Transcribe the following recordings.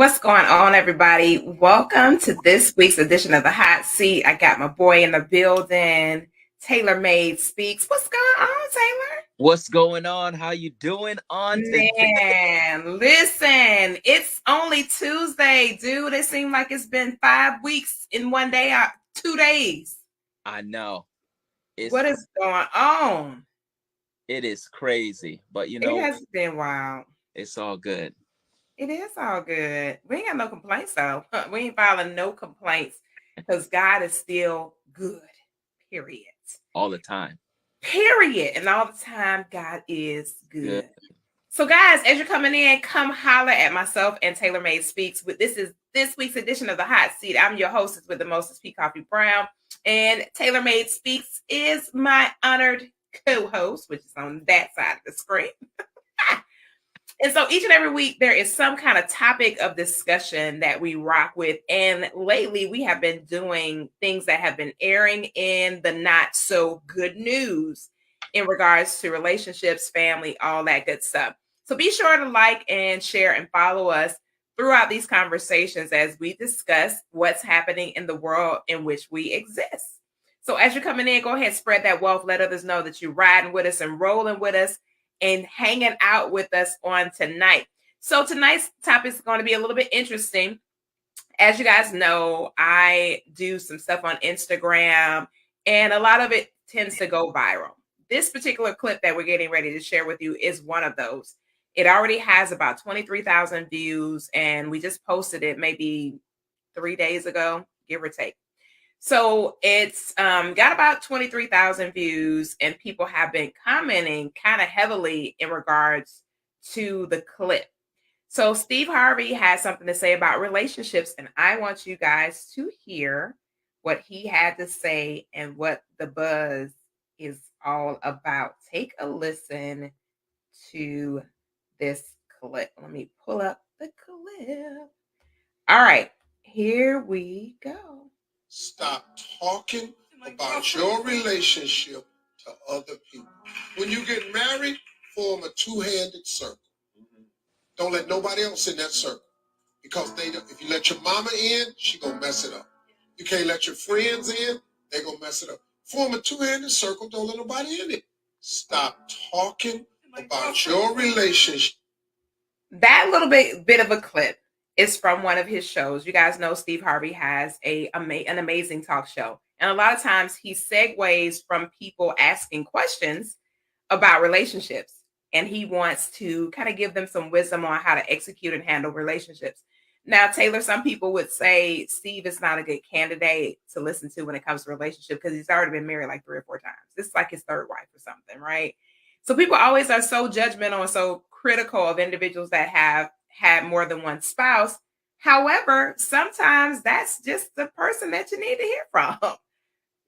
What's going on, everybody? Welcome to this week's edition of the Hot Seat. I got my boy in the building. Taylor Made Speaks. What's going on, Taylor? What's going on? How you doing on today? Man, listen, it's only Tuesday, dude. It seemed like it's been 5 weeks in one day, 2 days. I know. What is going on? It is crazy, but It has been wild. it's all good. It is all good. We ain't got no complaints, though. We ain't filing no complaints because God is still good, period. All the time. Period. And all the time, God is good. Good. So, guys, as you're coming in, come holler at myself and Taylor Made Speaks. This is this week's edition of the Hot Seat. I'm your hostess with the mostest, P. Koffe Brown. And Taylor Made Speaks is my honored co-host, which is on that side of the screen. And so each and every week, there is some kind of topic of discussion that we rock with. And lately, we have been doing things that have been airing in the not so good news in regards to relationships, family, all that good stuff. So be sure to like and share and follow us throughout these conversations as we discuss what's happening in the world in which we exist. So as you're coming in, go ahead, spread that wealth. Let others know that you're riding with us and rolling with us and hanging out with us on tonight. So tonight's topic is going to be a little bit interesting. As you guys know, I do some stuff on Instagram, and a lot of it tends to go viral. This particular clip that we're getting ready to share with you is one of those. It already has about 23,000 views, and we just posted it maybe 3 days ago, give or take. So it's got about 23,000 views, and people have been commenting kind of heavily in regards to the clip. So Steve Harvey has something to say about relationships, and I want you guys to hear what he had to say and what the buzz is all about. Take a listen to this clip. Let me pull up the clip. All right, here we go. Stop talking about your relationship to other people. When you get married, form a two-handed circle. Don't let nobody else in that circle. Because if you let your mama in, she gonna mess it up. You can't let your friends in, they gonna mess it up. Form a two-handed circle, don't let nobody in it. Stop talking about your relationship. That little bit of a clip is from one of his shows. You guys know Steve Harvey has an amazing talk show. And a lot of times he segues from people asking questions about relationships. And he wants to kind of give them some wisdom on how to execute and handle relationships. Now, Taylor, some people would say Steve is not a good candidate to listen to when it comes to relationship because he's already been married like 3 or 4 times. This is like his third wife or something, right? So people always are so judgmental and so critical of individuals that have had more than one spouse. However, sometimes that's just the person that you need to hear from.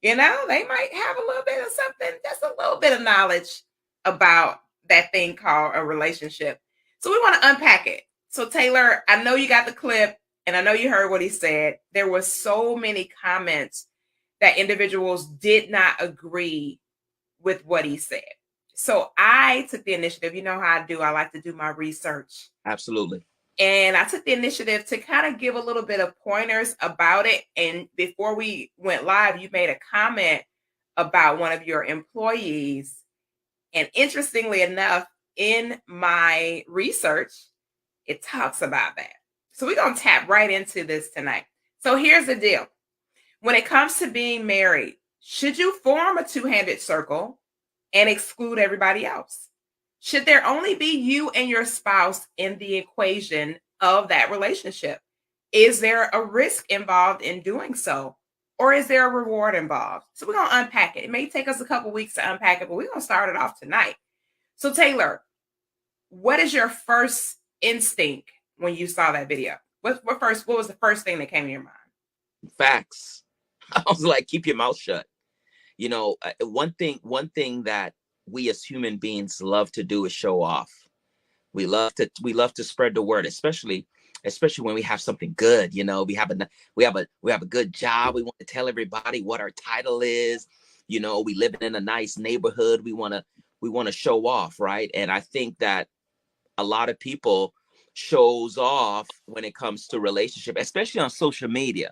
You know, they might have a little bit of something, just a little bit of knowledge about that thing called a relationship. So we want to unpack it. So Taylor, I know you got the clip and I know you heard what he said. There were so many comments that individuals did not agree with what he said. So I took the initiative. You know how I do. I like to do my research. Absolutely. And I took the initiative to kind of give a little bit of pointers about it. And before we went live, you made a comment about one of your employees. And interestingly enough, in my research, it talks about that. So we're going to tap right into this tonight. So here's the deal. When it comes to being married, should you form a two-handed circle and exclude everybody else? Should there only be you and your spouse in the equation of that relationship? Is there a risk involved in doing so? Or is there a reward involved? So we're going to unpack it. It may take us a couple weeks to unpack it, but we're going to start it off tonight. So Taylor, what is your first instinct when you saw that video? What was the first thing that came to your mind? Facts. I was like, keep your mouth shut. You know, one thing that we as human beings love to do is show off. We love to spread the word, especially when we have something good. You know, we have a good job. We want to tell everybody what our title is. You know, we live in a nice neighborhood. We want to show off, right? And I think that a lot of people shows off when it comes to relationship, especially on social media,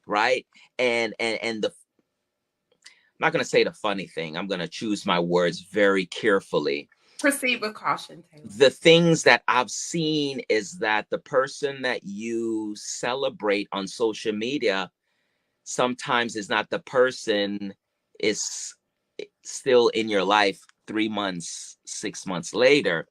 right? And the, I'm not going to say the funny thing. I'm going to choose my words very carefully. Proceed with caution, Taylor. The things that I've seen is that the person that you celebrate on social media sometimes is not the person is still in your life 3 months, 6 months later.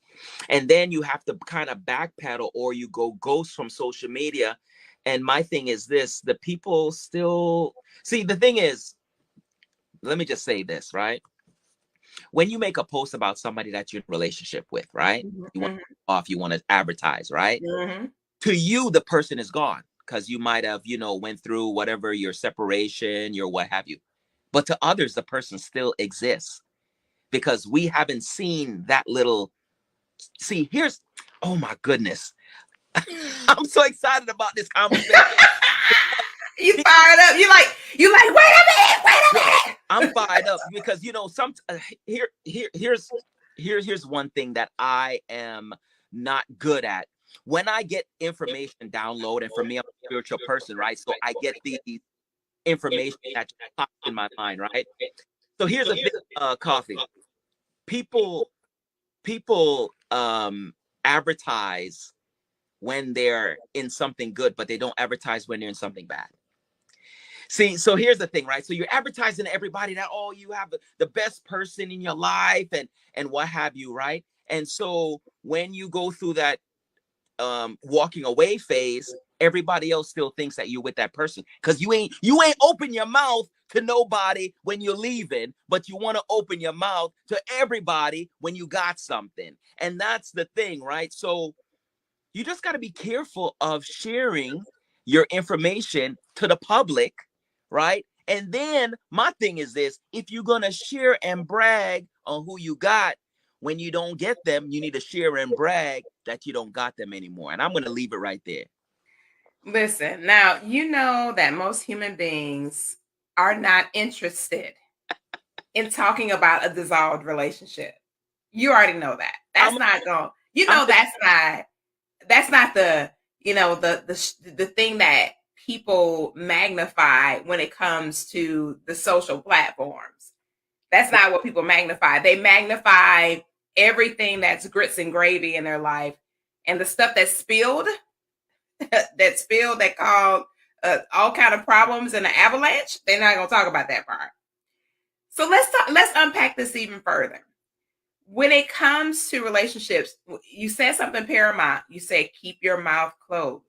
And then you have to kind of backpedal, or you go ghost from social media. And my thing is this, the people still see, the thing is, let me just say this, right? When you make a post about somebody that you're in a relationship with, right? You want to off, you want to advertise, right? To you, the person is gone because you might have, went through whatever, your separation, your what have you. But to others, the person still exists because we haven't seen that little. See, here's, oh my goodness. I'm so excited about this conversation. You fired up. You like, wait a minute. I'm fired up because here's one thing that I am not good at. When I get information download, and for me, I'm a spiritual person, right? So I get the information that pops in my mind, right? So here's a big Koffe. People advertise when they're in something good, but they don't advertise when they're in something bad. See, so here's the thing, right? So you're advertising to everybody that, oh, you have the best person in your life and what have you, right? And so when you go through that walking away phase, everybody else still thinks that you're with that person because you ain't open your mouth to nobody when you're leaving, but you want to open your mouth to everybody when you got something. And that's the thing, right? So you just got to be careful of sharing your information to the public, right? And then my thing is this, if you're going to share and brag on who you got, when you don't get them, you need to share and brag that you don't got them anymore. And I'm going to leave it right there. Listen, now, you know that most human beings are not interested in talking about a dissolved relationship. You already know that. That's not going, that's not the, the thing that people magnify when it comes to the social platforms. That's not what people magnify. They magnify everything that's grits and gravy in their life, and the stuff that's spilled, that caused all kind of problems in the avalanche. They're not going to talk about that part. So let's unpack this even further. When it comes to relationships, you said something paramount. You said keep your mouth closed.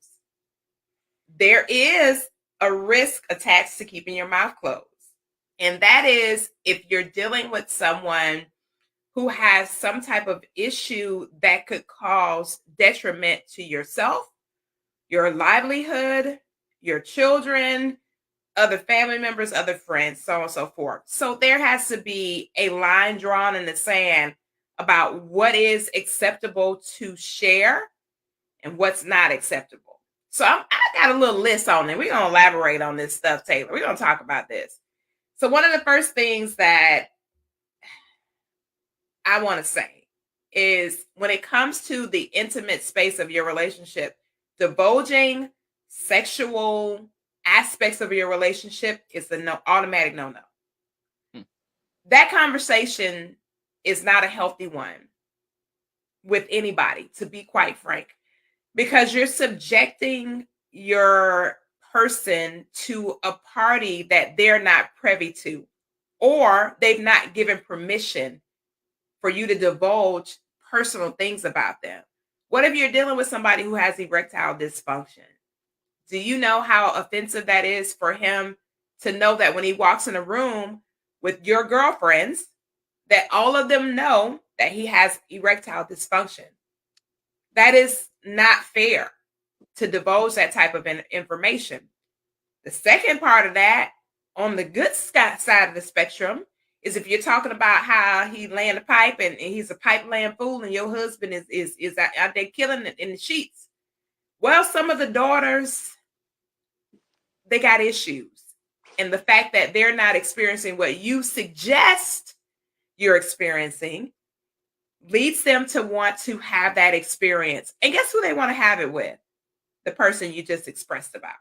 There is a risk attached to keeping your mouth closed. And that is if you're dealing with someone who has some type of issue that could cause detriment to yourself, your livelihood, your children, other family members, other friends, so on and so forth. So there has to be a line drawn in the sand about what is acceptable to share and what's not acceptable. So I got a little list on it. We're going to elaborate on this stuff, Taylor. We're going to talk about this. So one of the first things that I want to say is when it comes to the intimate space of your relationship, divulging sexual aspects of your relationship is a automatic no-no. That conversation is not a healthy one with anybody, to be quite frank, because you're subjecting your person to a party that they're not privy to, or they've not given permission for you to divulge personal things about them. What if you're dealing with somebody who has erectile dysfunction? Do you know how offensive that is for him to know that when he walks in a room with your girlfriends, that all of them know that he has erectile dysfunction? That is not fair to divulge that type of information. The second part of that, on the good side of the spectrum, is if you're talking about how he laying the pipe and he's a pipe laying fool and your husband is out there killing it in the sheets. Well, some of the daughters, they got issues. And the fact that they're not experiencing what you suggest you're experiencing leads them to want to have that experience. And guess who they want to have it with? The person you just expressed about.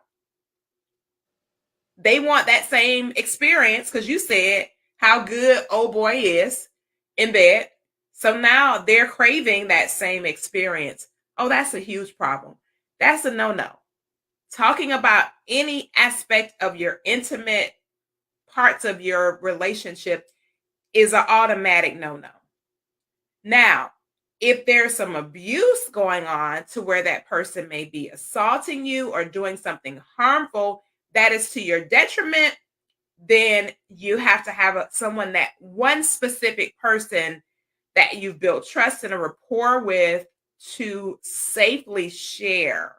They want that same experience because you said how good old boy is in bed. So now they're craving that same experience. Oh, that's a huge problem. That's a no-no. Talking about any aspect of your intimate parts of your relationship is an automatic no-no. Now, if there's some abuse going on to where that person may be assaulting you or doing something harmful that is to your detriment, then you have to have someone, that one specific person that you've built trust and a rapport with, to safely share.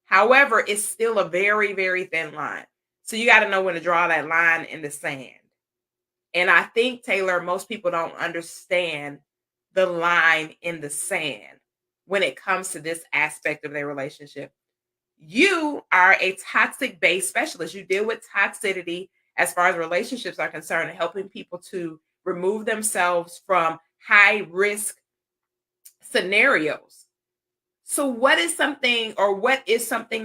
However, it's still a very, very thin line. So you got to know when to draw that line in the sand. And I think, Taylor, most people don't understand the line in the sand when it comes to this aspect of their relationship. You are a toxic-based specialist. You deal with toxicity as far as relationships are concerned, and helping people to remove themselves from high-risk scenarios. So what is something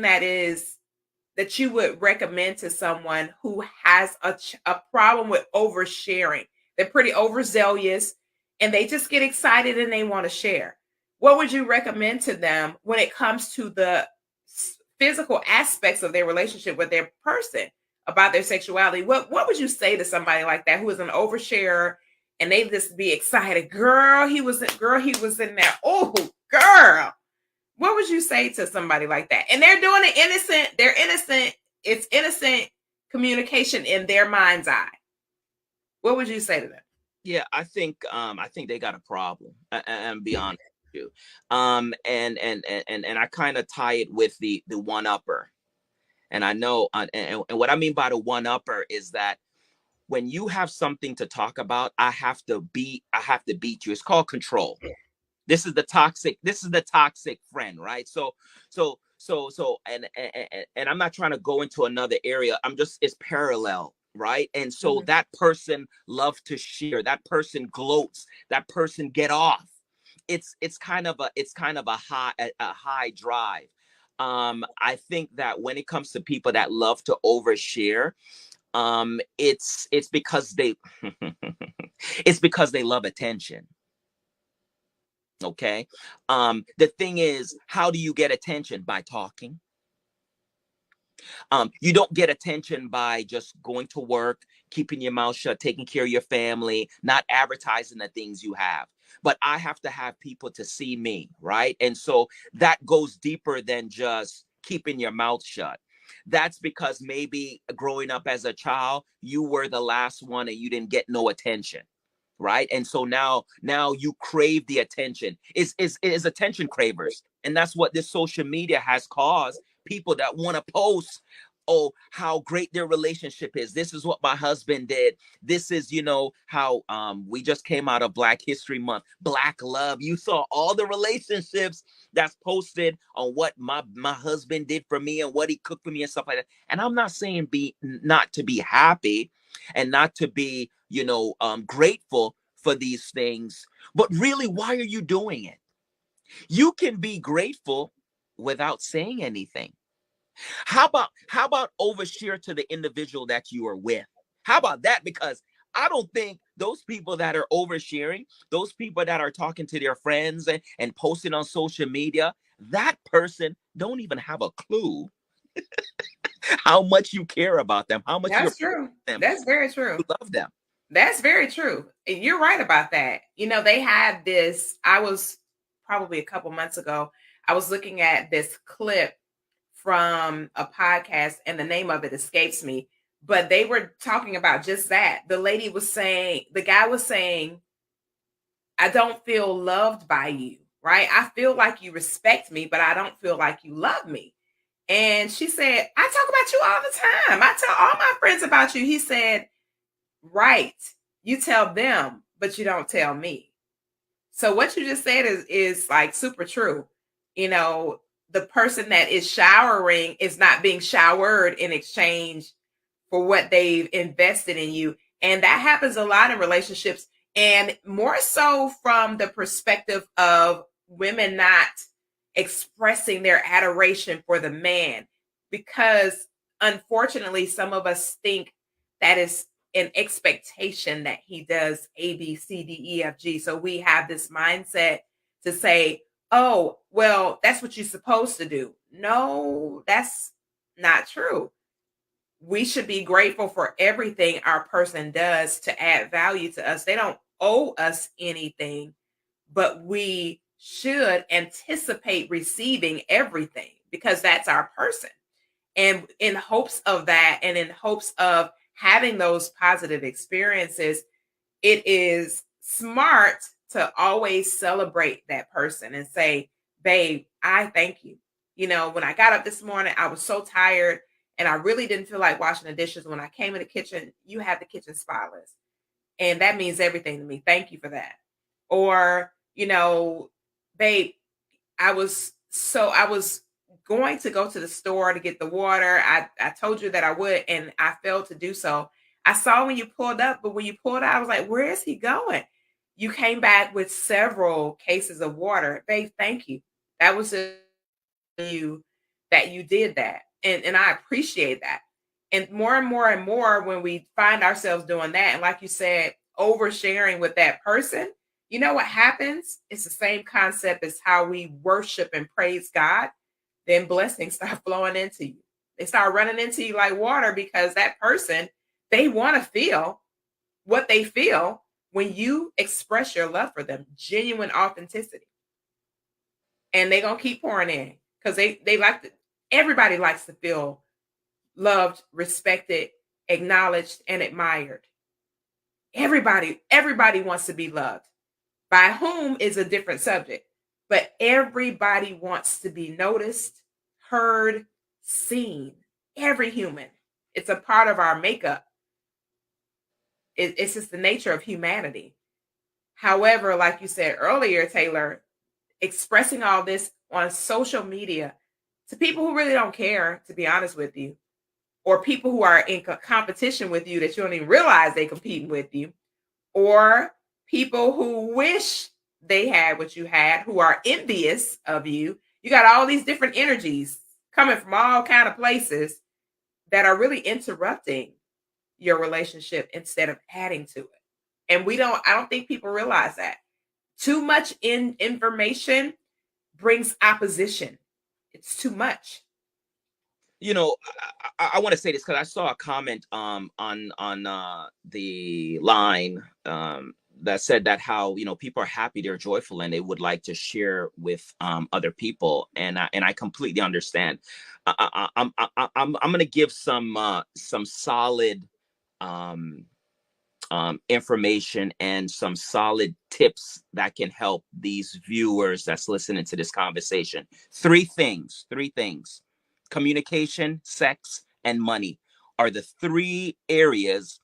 that you would recommend to someone who has a problem with oversharing? They're pretty overzealous and they just get excited and they want to share. What would you recommend to them when it comes to the physical aspects of their relationship with their person, about their sexuality? What would you say to somebody like that who is an oversharer and they just be excited? Girl, he was in there. Oh, girl. What would you say to somebody like that? And they're doing it innocent. They're innocent. It's innocent communication in their mind's eye. What would you say to them? Yeah, I think they got a problem. And be honest with you. And I kind of tie it with the one upper. And I know, and what I mean by the one upper is that when you have something to talk about, I have to beat you. It's called control. This is the toxic friend, right? So, and I'm not trying to go into another area. it's parallel, right? And so that person loves to share. That person gloats. That person get off. It's kind of a high drive. I think that when it comes to people that love to overshare, it's because they it's because they love attention. Okay. The thing is, how do you get attention? By talking. You don't get attention by just going to work, keeping your mouth shut, taking care of your family, not advertising the things you have. But I have to have people to see me, right? And so that goes deeper than just keeping your mouth shut. That's because maybe growing up as a child, you were the last one and you didn't get no attention. Right. And so now you crave the attention. Is attention cravers. And that's what this social media has caused. People that want to post, oh, how great their relationship is. This is what my husband did. This is, how we just came out of Black History Month. Black love. You saw all the relationships that's posted on what my husband did for me and what he cooked for me and stuff like that. And I'm not saying not to be happy and not to be, grateful for these things, but really, why are you doing it? You can be grateful without saying anything. How about overshare to the individual that you are with? How about that? Because I don't think those people that are oversharing, those people that are talking to their friends and posting on social media, that person don't even have a clue how much you care about them, how much That's true. Them. That's very true. You love them. That's very true. And you're right about that. They had this, I was probably a couple months ago, I was looking at this clip from a podcast and the name of it escapes me, but they were talking about just that. The guy was saying, I don't feel loved by you, right? I feel like you respect me, but I don't feel like you love me. And she said, I talk about you all the time. I tell all my friends about you. He said, right. You tell them, but you don't tell me. So what you just said is like super true. The person that is showering is not being showered in exchange for what they've invested in you. And that happens a lot in relationships. And more so from the perspective of women not expressing their adoration for the man, because unfortunately, some of us think that is an expectation that he does A, B, C, D, E, F, G. So we have this mindset to say, oh, well, that's what you're supposed to do. No, that's not true. We should be grateful for everything our person does to add value to us. They don't owe us anything, but we should anticipate receiving everything because that's our person. And in hopes of that, and in hopes of having those positive experiences, it is smart to always celebrate that person and say, babe, I thank you. You know, when I got up this morning, I was so tired and I really didn't feel like washing the dishes. When I came in the kitchen, you had the kitchen spotless. And that means everything to me. Thank you for that. Or, you know, babe, I was going to go to the store to get the water. I told you that I would, and I failed to do so. I saw when you pulled up, but when you pulled out, I was like, where is he going? You came back with several cases of water. Babe, thank you. That was you that you did that. And I appreciate that. And more when we find ourselves doing that, and like you said, oversharing with that person, you know what happens? It's the same concept as how we worship and praise God. Then blessings start flowing into you. They start running into you like water because that person, they want to feel what they feel when you express your love for them, genuine authenticity. And they're going to keep pouring in because they like to, everybody likes to feel loved, respected, acknowledged, and admired. Everybody wants to be loved. By whom is a different subject, but everybody wants to be noticed, heard, seen. Every human. It's a part of our makeup. It's just the nature of humanity. However, like you said earlier, Taylor, expressing all this on social media to people who really don't care, to be honest with you, or people who are in competition with you that you don't even realize they competing with you, or people who wish they had what you had, who are envious of you. You got all these different energies coming from all kind of places that are really interrupting your relationship instead of adding to it. And I don't think people realize that. Too much information brings opposition. It's too much. You know, I want to say this because I saw a comment on the line that said that how, you know, people are happy, they're joyful, and they would like to share with other people, and I completely understand. I'm going to give some solid information and some solid tips that can help these viewers that's listening to this conversation. Three things. Communication, sex, and money are the three areas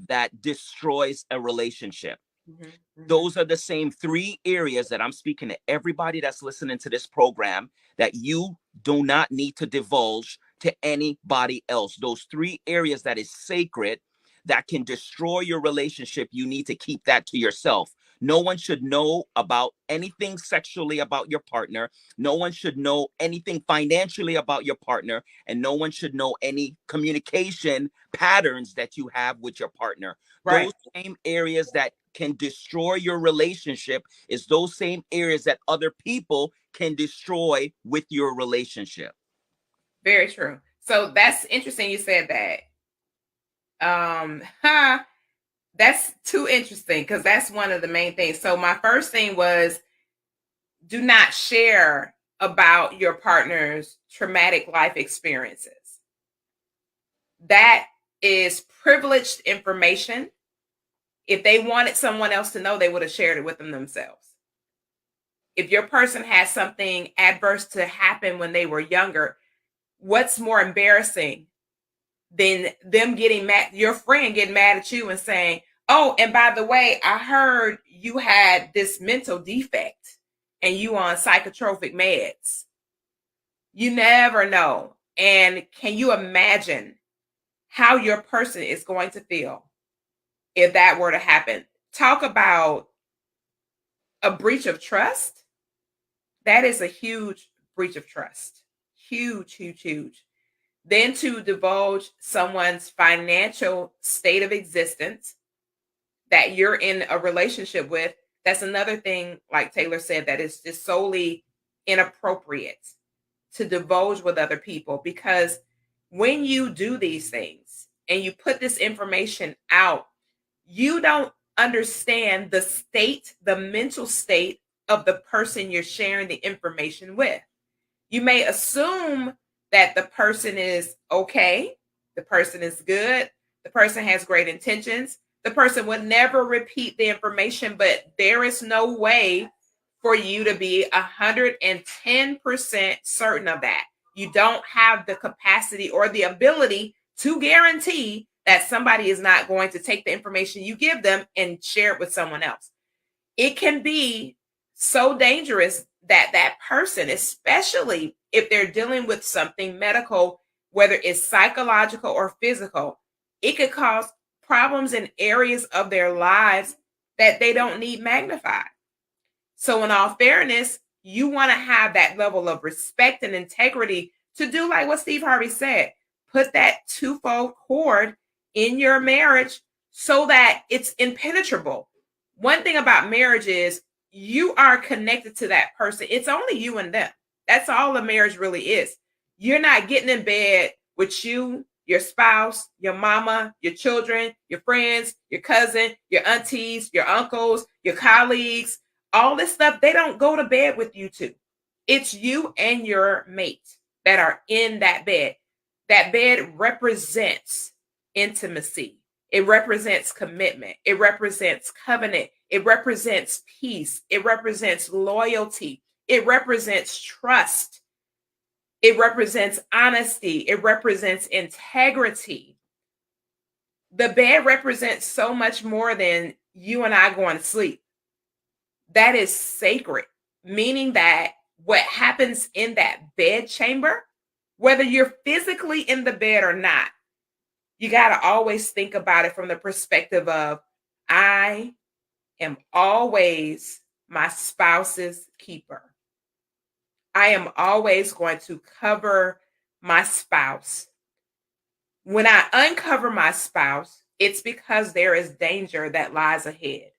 that destroys a relationship. Those are the same three areas that I'm speaking to everybody that's listening to this program that you do not need to divulge to anybody else. Those three areas that is sacred, that can destroy your relationship, you need to keep that to yourself. No one should know about anything sexually about your partner. No one should know anything financially about your partner. And no one should know any communication patterns that you have with your partner. Right. Those same areas that can destroy your relationship is those same areas that other people can destroy with your relationship. Very true. So that's interesting you said that. That's too interesting because that's one of the main things. So my first thing was, do not share about your partner's traumatic life experiences. That is privileged information. If they wanted someone else to know, they would have shared it with them themselves. If your person has something adverse to happen when they were younger, what's more embarrassing than them getting mad, your friend getting mad at you and saying, oh, and by the way, I heard you had this mental defect and you on psychotropic meds. You never know. And can you imagine how your person is going to feel if that were to happen? talk about a breach of trust. That is a huge breach of trust. Huge, huge, huge. Then to divulge someone's financial state of existence that you're in a relationship with, that's another thing, like Taylor said, that is just solely inappropriate to divulge with other people. Because when you do these things and you put this information out, you don't understand the state, the mental state of the person you're sharing the information with. You may assume that the person is okay, the person is good, the person has great intentions, the person would never repeat the information, but there is no way for you to be 110% certain of that. You don't have the capacity or the ability to guarantee that somebody is not going to take the information you give them and share it with someone else. It can be so dangerous that that person, especially if they're dealing with something medical, whether it's psychological or physical, it could cause problems in areas of their lives that they don't need magnified. So, in all fairness, you want to have that level of respect and integrity to do like what Steve Harvey said, put that twofold cord in your marriage so that it's impenetrable. One thing about marriage is you are connected to that person. It's only you and them. That's all a marriage really is. You're not getting in bed with you, your spouse, your mama, your children, your friends, your cousin, your aunties, your uncles, your colleagues, all this stuff. They don't go to bed with you two. It's you and your mate that are in that bed. That bed represents intimacy. It represents commitment. It represents covenant. It represents peace. It represents loyalty. It represents trust. It represents honesty. It represents integrity. The bed represents so much more than you and I going to sleep. That is sacred, meaning that what happens in that bed chamber, whether you're physically in the bed or not, you got to always think about it from the perspective of, I am always my spouse's keeper. I am always going to cover my spouse. When I uncover my spouse, it's because there is danger that lies ahead.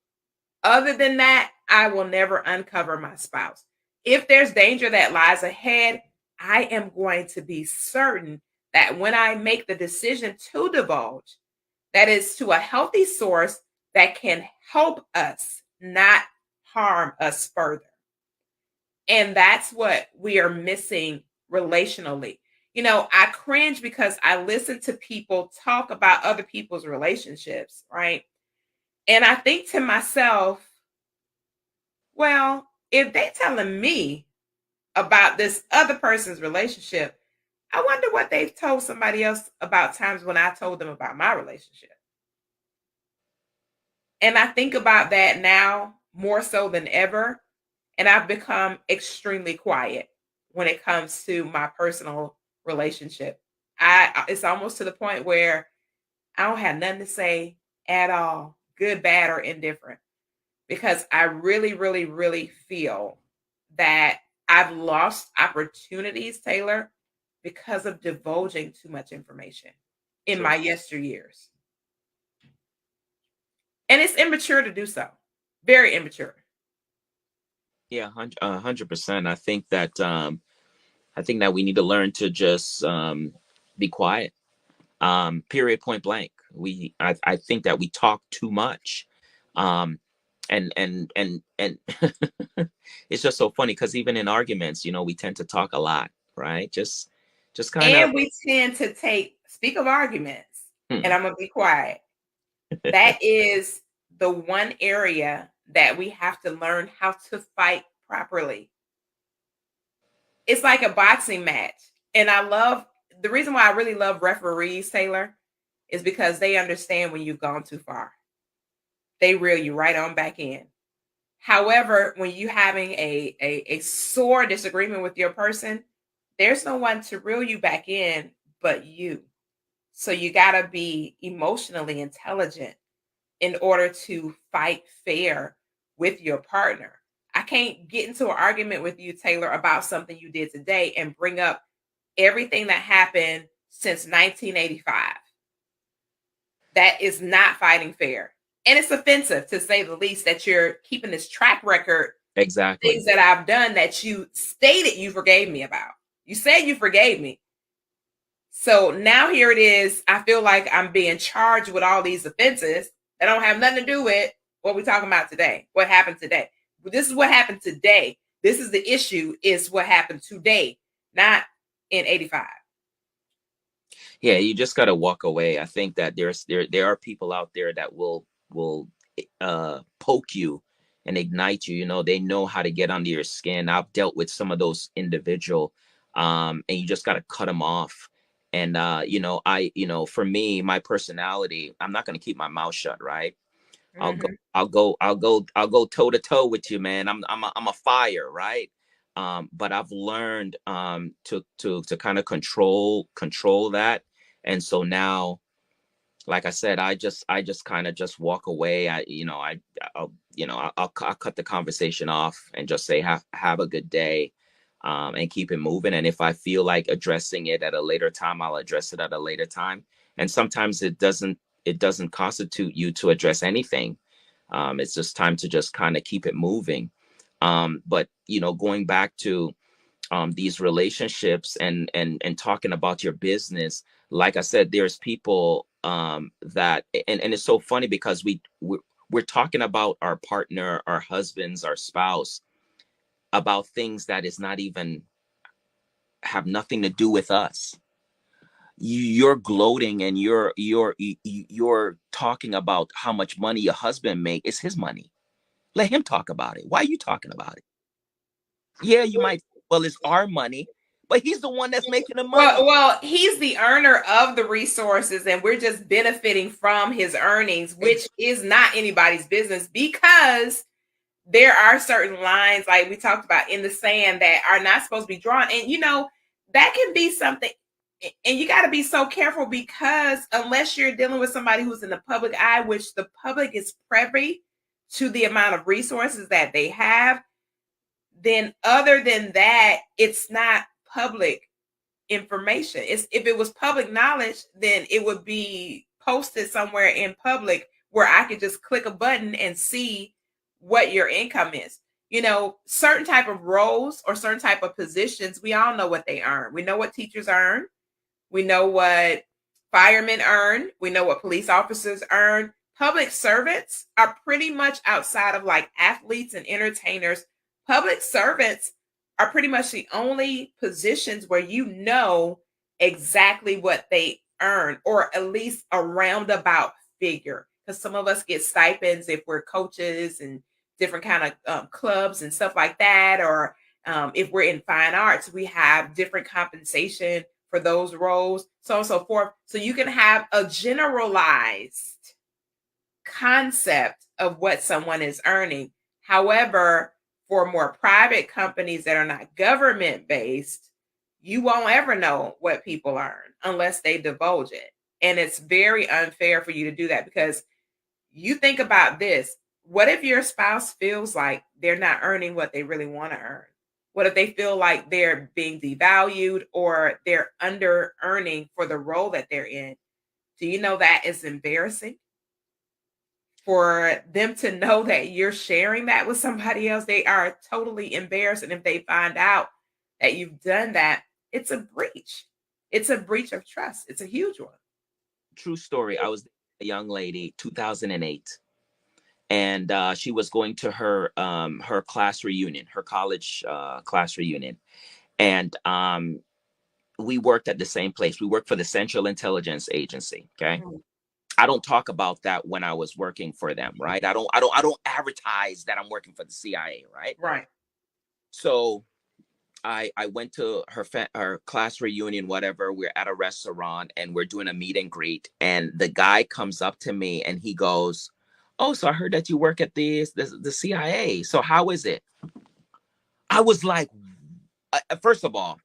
Other than that, I will never uncover my spouse. If there's danger that lies ahead, I am going to be certain that when I make the decision to divulge, that is to a healthy source that can help us, not harm us further. And that's what we are missing relationally. You know, I cringe because I listen to people talk about other people's relationships, right? And I think to myself, well, if they telling me about this other person's relationship, I wonder what they've told somebody else about times when I told them about my relationship. And I think about that now more so than ever. And I've become extremely quiet when it comes to my personal relationship. It's almost to the point where I don't have nothing to say at all, good, bad, or indifferent, because I really, really, really feel that I've lost opportunities, Taylor, because of divulging too much information in True. my yesteryears. And it's immature to do so. Very immature. Yeah, 100%. I think that we need to learn to just be quiet. Period, point blank. I think that we talk too much. Um, and it's just so funny because even in arguments, we tend to talk a lot, right? Just kind of. And we tend to speak of arguments, and Hmm. I'm going to be quiet. That is the one area that we have to learn how to fight properly. It's like a boxing match. And the reason why I really love referees, Taylor, is because they understand when you've gone too far. They reel you right on back in. However, when you having a sore disagreement with your person, there's no one to reel you back in but you. So you got to be emotionally intelligent in order to fight fair with your partner. I can't get into an argument with you, Taylor, about something you did today and bring up everything that happened since 1985. That is not fighting fair. And it's offensive, to say the least, that you're keeping this track record. Exactly. Things that I've done that you stated you forgave me about. You said you forgave me. So now here it is. I feel like I'm being charged with all these offenses that don't have nothing to do with what we're talking about today. What happened today? This is what happened today. This is the issue, is what happened today, not in 85. Yeah, you just got to walk away. I think that there are people out there that will poke you and ignite you. You know, they know how to get under your skin. I've dealt with some of those individual, and you just got to cut them off. And for me, my personality, I'm not going to keep my mouth shut, right? Mm-hmm. I'll go toe to toe with you, man. I'm a fire, right? But I've learned to kind of control that. And so now, like I said, I just kind of just walk away. I'll cut the conversation off and just say have a good day, and keep it moving. And if I feel like addressing it at a later time, I'll address it at a later time. And sometimes it doesn't constitute you to address anything. It's just time to just kind of keep it moving. But going back to these relationships and talking about your business, like I said, there's people that and it's so funny because we're talking about our partner, our husbands, our spouse, about things that is not even have nothing to do with us. You're gloating and you're talking about how much money your husband make. It's his money. Let him talk about it. Why are you talking about it? Yeah, you might. Well, it's our money, but he's the one that's making the money. Well, he's the earner of the resources, and we're just benefiting from his earnings, which is not anybody's business, because there are certain lines, like we talked about, in the sand that are not supposed to be drawn. And that can be something, and you got to be so careful, because unless you're dealing with somebody who's in the public eye, which the public is privy to the amount of resources that they have, then other than that, it's not public information. If it was public knowledge, then it would be posted somewhere in public where I could just click a button and see what your income is. Certain type of roles or certain type of positions, we all know what they earn. We know what teachers earn. We know what firemen earn. We know what police officers earn. Public servants are pretty much outside of like athletes and entertainers. Public servants are pretty much the only positions where exactly what they earn, or at least a roundabout figure. Because some of us get stipends if we're coaches and different kind of clubs and stuff like that, or if we're in fine arts, we have different compensation for those roles, so on and so forth. So you can have a generalized concept of what someone is earning. However, for more private companies that are not government based, you won't ever know what people earn unless they divulge it. And it's very unfair for you to do that, because you think about this. What if your spouse feels like they're not earning what they really want to earn? What if they feel like they're being devalued or they're under earning for the role that they're in? Do you know that is embarrassing? For them to know that you're sharing that with somebody else, they are totally embarrassed. And if they find out that you've done that, it's a breach. It's a breach of trust. It's a huge one. True story. I was a young lady, 2008, and she was going to her class reunion, her college class reunion, and we worked at the same place. We worked for the Central Intelligence Agency. Okay. Mm. I don't talk about that when I was working for them, right? I don't advertise that I'm working for the CIA, right? Right. So I went to her class reunion, whatever. We're at a restaurant and we're doing a meet and greet, and the guy comes up to me and he goes, "Oh, so I heard that you work at the CIA. So how is it?" I was like, first of all,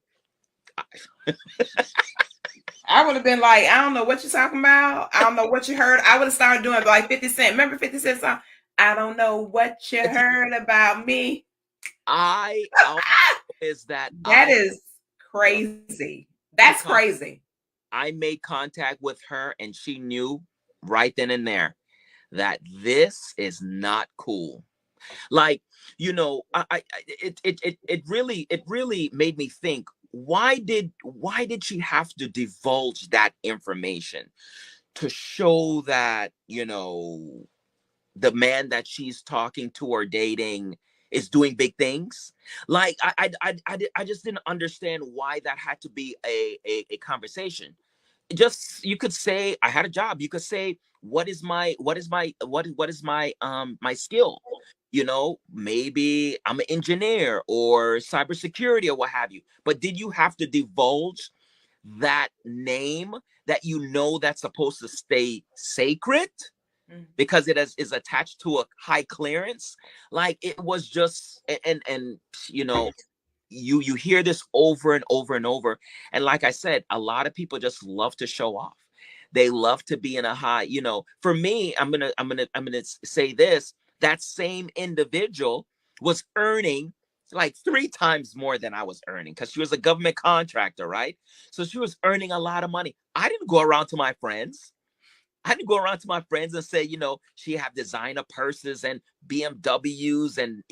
I would have been like, I don't know what you're talking about. I don't know what you heard. I would have started doing like 50 Cent. Remember 50 Cent song? I don't know what you heard about me. I is that That I is look, crazy. That's crazy. I made contact with her, and she knew right then and there that this is not cool. Like, it really made me think, why did she have to divulge that information to show that, the man that she's talking to or dating is doing big things? Like, I just didn't understand why that had to be a conversation. Just, you could say I had a job. You could say, what is my skill? Maybe I'm an engineer or cybersecurity or what have you. But did you have to divulge that name that that's supposed to stay sacred because is attached to a high clearance? Like, it was just, and you know you hear this over and over and over. And like I said, a lot of people just love to show off. They love to be in a high, for me, I'm gonna say this: that same individual was earning like 3 times more than I was earning, because she was a government contractor, right? So she was earning a lot of money. I didn't go around to my friends. I didn't go around to my friends and say, she have designer purses and BMWs and,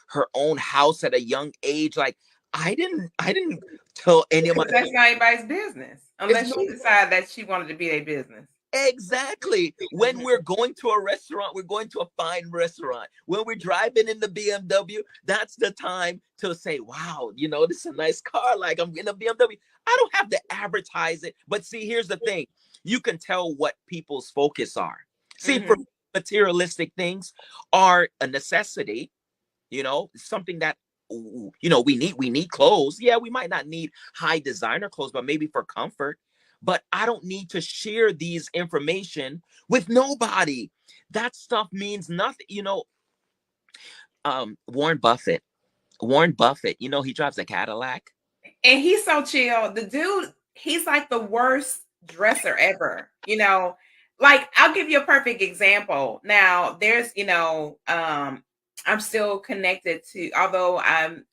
her own house at a young age. Like, I didn't tell any of my. Because that's not anybody's business. It's Unless no, she decided that she wanted to be a business. exactly. When we're going to a restaurant, we're going to a fine restaurant. When we're driving in the BMW, that's the time to say, wow, this is a nice car. Like, I'm in a BMW. I don't have to advertise it. But see, here's the thing. You can tell what people's focus are. See, for materialistic things are a necessity, something that we need clothes. Yeah, we might not need high designer clothes, but maybe for comfort. But I don't need to share these information with nobody. That stuff means nothing. Warren Buffett. He drives a Cadillac. And he's so chill. The dude, he's like the worst dresser ever. Like, I'll give you a perfect example. Now, there's, I'm still connected to, although I'm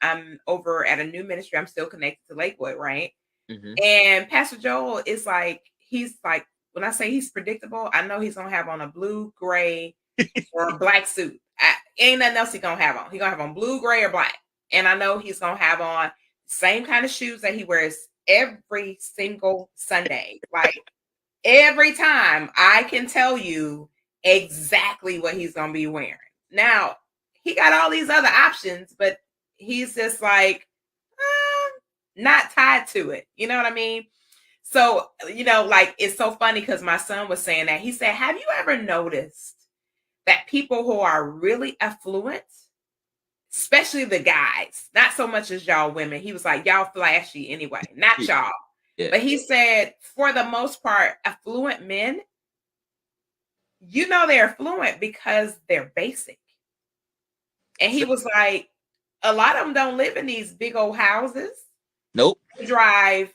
over at a new ministry, I'm still connected to Lakewood, right? Mm-hmm. And Pastor Joel is like, he's like, when I say he's predictable, I know he's gonna have on a blue, gray, or a black suit. Ain't nothing else he's gonna have on. He's gonna have on blue, gray, or black. And I know he's gonna have on same kind of shoes that he wears every single Sunday. Like, every time I can tell you exactly what he's gonna be wearing. Now, he got all these other options, but he's just like, not tied to it. You know what I mean? So, like, it's so funny because my son was saying that. He said, have you ever noticed that people who are really affluent, especially the guys, not so much as y'all women, he was like, y'all flashy anyway, not y'all. Yeah. But he said, for the most part, affluent men, they're affluent because they're basic. And he was like, a lot of them don't live in these big old houses. Nope. They drive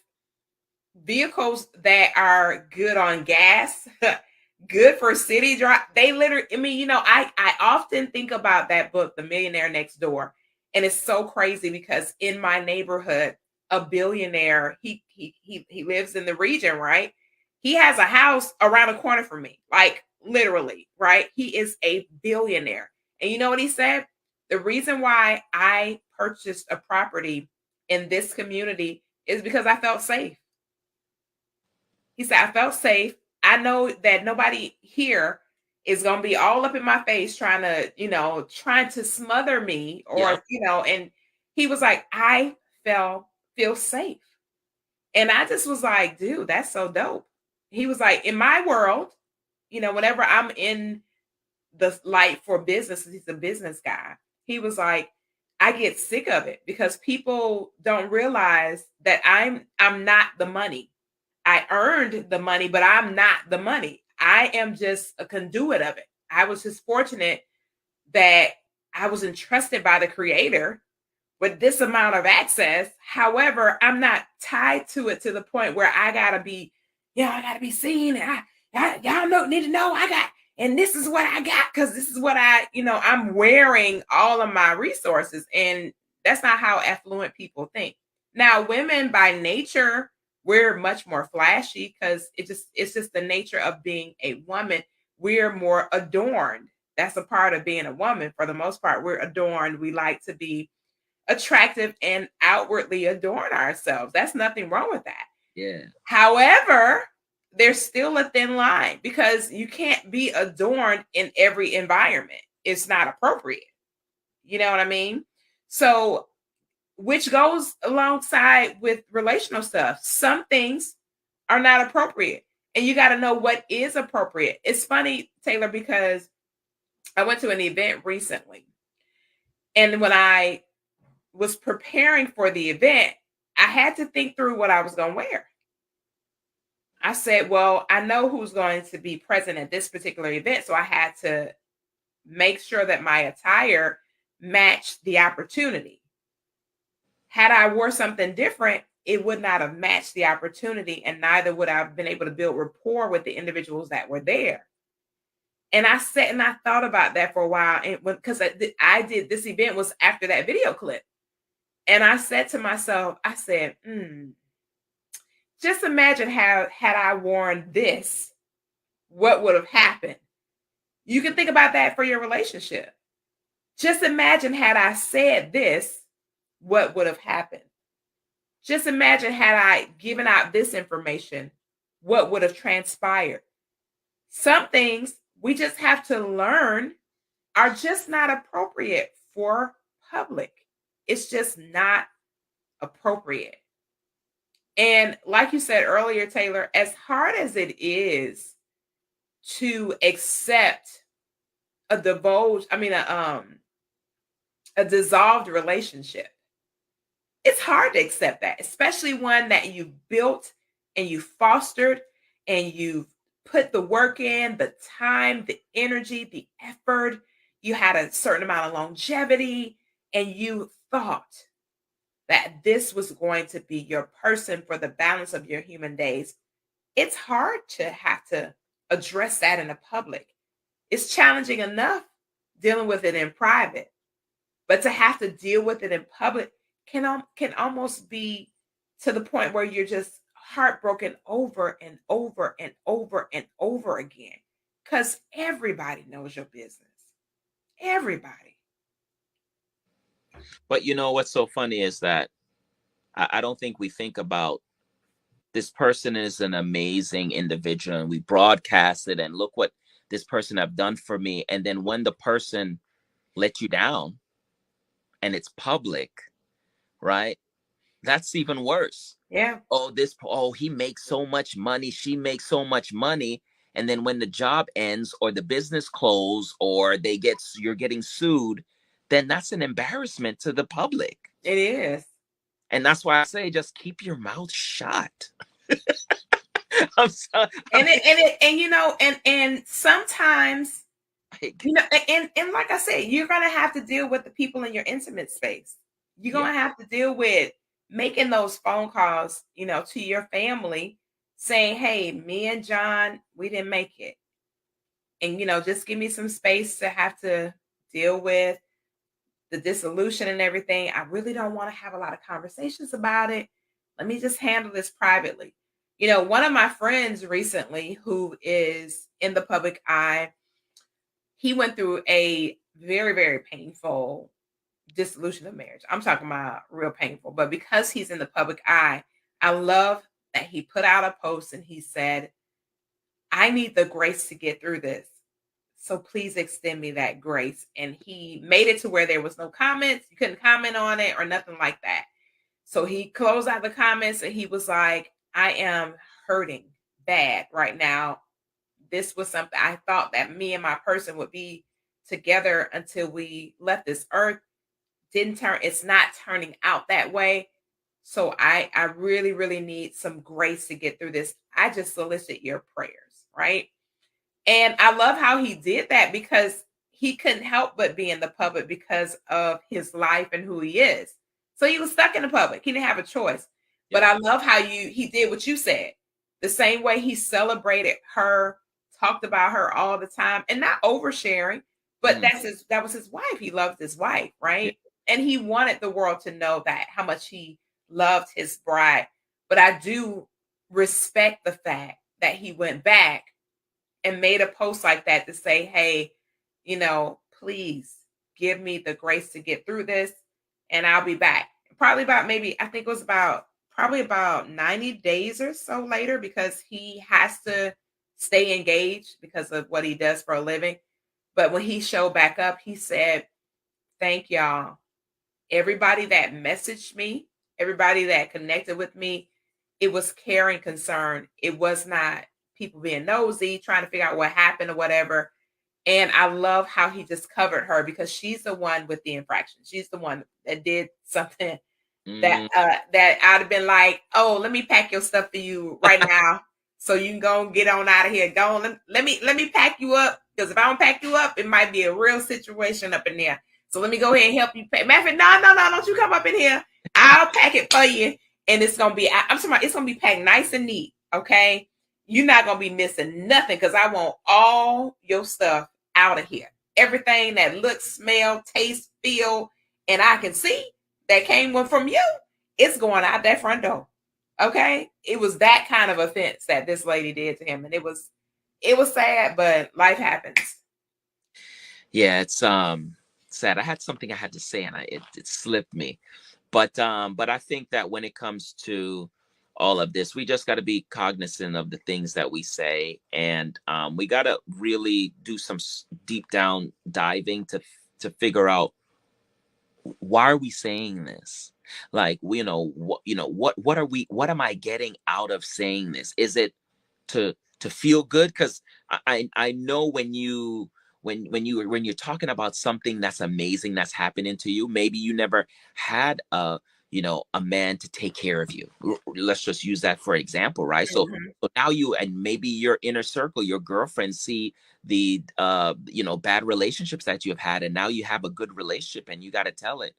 vehicles that are good on gas, good for city drive. They literally, I often think about that book, The Millionaire Next Door. And it's so crazy because in my neighborhood, a billionaire, he lives in the region, right? He has a house around the corner from me, like literally, right? He is a billionaire. And you know what he said? The reason why I purchased a property in this community is because I felt safe. He said, I felt safe. I know that nobody here is going to be all up in my face trying to smother me or, and he was like, I feel safe. And I just was like, dude, that's so dope. He was like, in my world, whenever I'm in the light for business, he's a business guy. He was like, I get sick of it because people don't realize that I'm not the money. I earned the money, but I'm not the money. I am just a conduit of it. I was just fortunate that I was entrusted by the creator with this amount of access. However, I'm not tied to it to the point where I got to be I got to be seen. Y'all need to know I got, and this is what I got because this is what I'm wearing all of my resources. And that's not how affluent people think. Now, women by nature, we're much more flashy because it's just the nature of being a woman. We're more adorned. That's a part of being a woman. For the most part, we're adorned. We like to be attractive and outwardly adorn ourselves. That's nothing wrong with that. Yeah. However, there's still a thin line because you can't be adorned in every environment. It's not appropriate. You know what I mean? So, which goes alongside with relational stuff. Some things are not appropriate, and you got to know what is appropriate. It's funny, Taylor, because I went to an event recently, and when I was preparing for the event, I had to think through what I was going to wear. I said, well, I know who's going to be present at this particular event, so I had to make sure that my attire matched the opportunity. Had I wore something different, it would not have matched the opportunity, and neither would I have been able to build rapport with the individuals that were there. And I sat and I thought about that for a while, and because I did this event was after that video clip, and I said to myself, I said, just imagine how had I worn this, what would have happened? You can think about that for your relationship. Just imagine had I said this, what would have happened? Just imagine had I given out this information, what would have transpired? Some things we just have to learn are just not appropriate for public. It's just not appropriate. And like you said earlier, Taylor, as hard as it is to accept a dissolved relationship, it's hard to accept that, especially one that you built and you fostered and you've put the work in, the time, the energy, the effort. You had a certain amount of longevity and you thought that this was going to be your person for the balance of your human days. It's hard to have to address that in the public. It's challenging enough dealing with it in private, but to have to deal with it in public can almost be to the point where you're just heartbroken over and over and over and over again because everybody knows your business. Everybody. But you know what's so funny is that I don't think we think about this person is an amazing individual and we broadcast it and look what this person have done for me. And then when the person let you down and it's public, right? That's even worse. Yeah. He makes so much money, she makes so much money. And then when the job ends or the business closes or you're getting sued, then that's an embarrassment to the public. It is. And that's why I say just keep your mouth shut. I'm sorry. And sometimes, and like I said, you're gonna have to deal with the people in your intimate space. You're gonna have to deal with making those phone calls, to your family saying, hey, me and John, we didn't make it. And, just give me some space to have to deal with the dissolution and everything. I really don't want to have a lot of conversations about it. Let me just handle this privately. One of my friends recently who is in the public eye, he went through a very, very painful dissolution of marriage. I'm talking about real painful, but because he's in the public eye, I love that he put out a post and he said, I need the grace to get through this. So please extend me that grace. And he made it to where there was no comments. You couldn't comment on it or nothing like that. So he closed out the comments and he was like, I am hurting bad right now. This was something I thought that me and my person would be together until we left this earth. It's not turning out that way. So I really, really need some grace to get through this. I just solicit your prayers, right? And I love how he did that because he couldn't help but be in the public because of his life and who he is. So he was stuck in the public. He didn't have a choice. Yeah. But I love how he did what you said. the same way he celebrated her, talked about her all the time, and not oversharing, but that was his wife. He loved his wife, Yeah. right? And he wanted the world to know that how much he loved his bride. But I do respect the fact that he went back and made a post like that to say, hey, please give me the grace to get through this and I'll be back. Probably about maybe, I think it was about probably about 90 days or so later, because he has to stay engaged because of what he does for a living. But when he showed back up, he said, thank y'all. Everybody that messaged me, everybody that connected with me, it was caring concern. It was not people being nosy, trying to figure out what happened or whatever. And I love how he just covered her, because she's the one with the infraction. She's the one that did something that I'd have been like, oh, let me pack your stuff for you right now, so you can go and get on out of here. Go on, let me pack you up, because if I don't pack you up, it might be a real situation up in there. So let me go ahead and help you pack. Matter of fact, no, don't you come up in here. I'll pack it for you, and it's gonna be. I'm talking about, it's gonna be packed nice and neat. Okay, you're not gonna be missing nothing, because I want all your stuff out of here. Everything that looks, smell, taste, feel, and I can see that came from you, it's going out that front door. Okay, it was that kind of offense that this lady did to him, and it was sad, but life happens. Yeah, it's sad. I had something I had to say, and it slipped me. But I think that when it comes to all of this, we just got to be cognizant of the things that we say, and we got to really do some deep down diving to figure out, why are we saying this? Like, what am I getting out of saying this? Is it to feel good? Because I know when you're talking about something that's amazing that's happening to you, maybe you never had a man to take care of you. Let's just use that for example, right? So now you, and maybe your inner circle, your girlfriends, see the bad relationships that you've had, and now you have a good relationship and you got to tell it.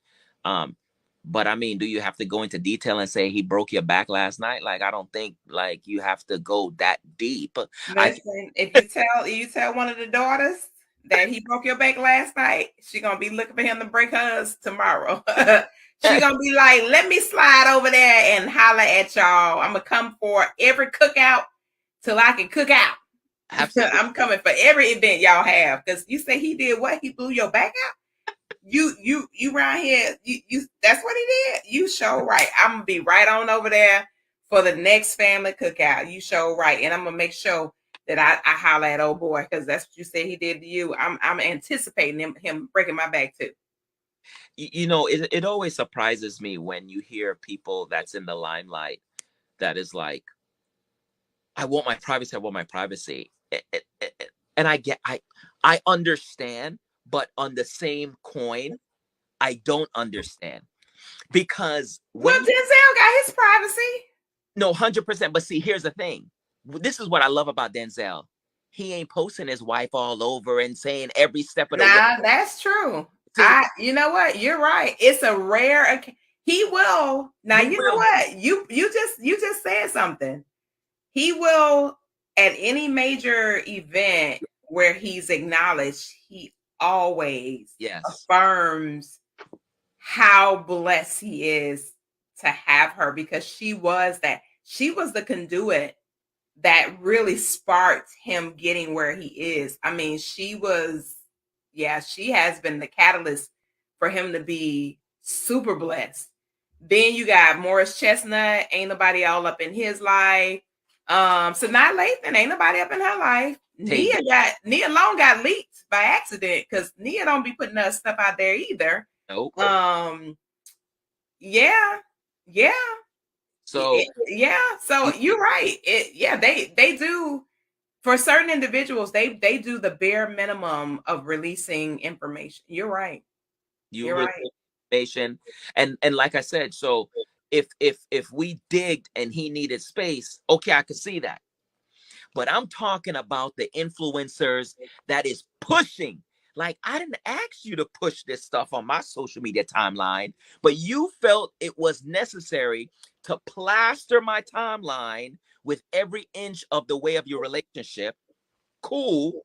But I mean, do you have to go into detail and say he broke your back last night? Like, I don't think like you have to go that deep. Listen, if you tell one of the daughters that he broke your back last night, she gonna be looking for him to break hers tomorrow. She gonna be like, let me slide over there and holler at y'all. I'm gonna come for every cookout till I can cook out. Absolutely. I'm coming for every event y'all have, because you say he did what? He blew your back out. You around here, you that's what he did. You show right. I'm gonna be right on over there for the next family cookout. You show right, and I'm gonna make sure that I holler at old boy, because that's what you said he did to you. I'm anticipating him breaking my back too. It always surprises me when you hear people that's in the limelight that is like, I want my privacy, I want my privacy. And I understand, but on the same coin, I don't understand. Because Well, Denzel got his privacy. No, 100%. But see, here's the thing. This is what I love about Denzel. He ain't posting his wife all over and saying every step of the way. That's true. See, You know what? You're right. It's a rare. He will. Now, you know what? You just said something. He will, at any major event where he's acknowledged, he always affirms how blessed he is to have her, because she was the conduit that really sparked him getting where he is. I mean, she has been the catalyst for him to be super blessed. Then you got Morris Chestnut, ain't nobody all up in his life. So not Lathan, ain't nobody up in her life. Nia Long got leaked by accident, because Nia don't be putting her stuff out there either. Nope. Yeah. So So you're right. They do, for certain individuals, they do the bare minimum of releasing information. You're right. You're right. Information. And like I said, so if we digged and he needed space, okay, I could see that. But I'm talking about the influencers that is pushing. Like, I didn't ask you to push this stuff on my social media timeline, but you felt it was necessary to plaster my timeline with every inch of the way of your relationship. Cool.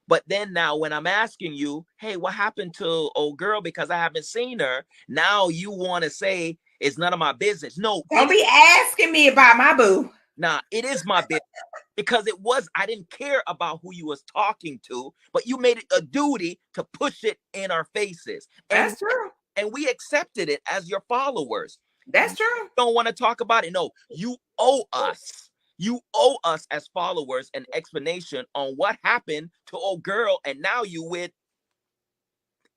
But then now when I'm asking you, hey, what happened to old girl because I haven't seen her? Now you want to say it's none of my business. No, don't be asking me about my boo. Nah, it is my business. Because I didn't care about who you was talking to, but you made it a duty to push it in our faces. And That's true. And we accepted it as your followers. That's true. You don't want to talk about it. No, you owe us. You owe us as followers an explanation on what happened to old girl, and now you with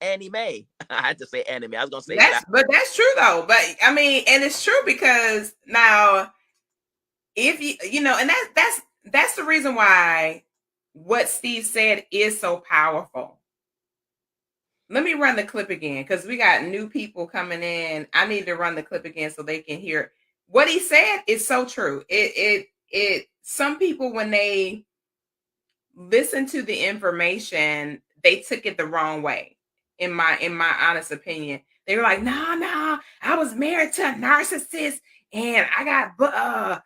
Annie Mae. I had to say Annie Mae. I was gonna say that. But that's true though. But I mean, and it's true because now, if you know, and that's the reason why what Steve said is so powerful. Let me run the clip again because we got new people coming in. I need to run the clip again so they can hear it. What he said is so true. It some people, when they listen to the information, they took it the wrong way. In my honest opinion, they were like, no, I was married to a narcissist and I got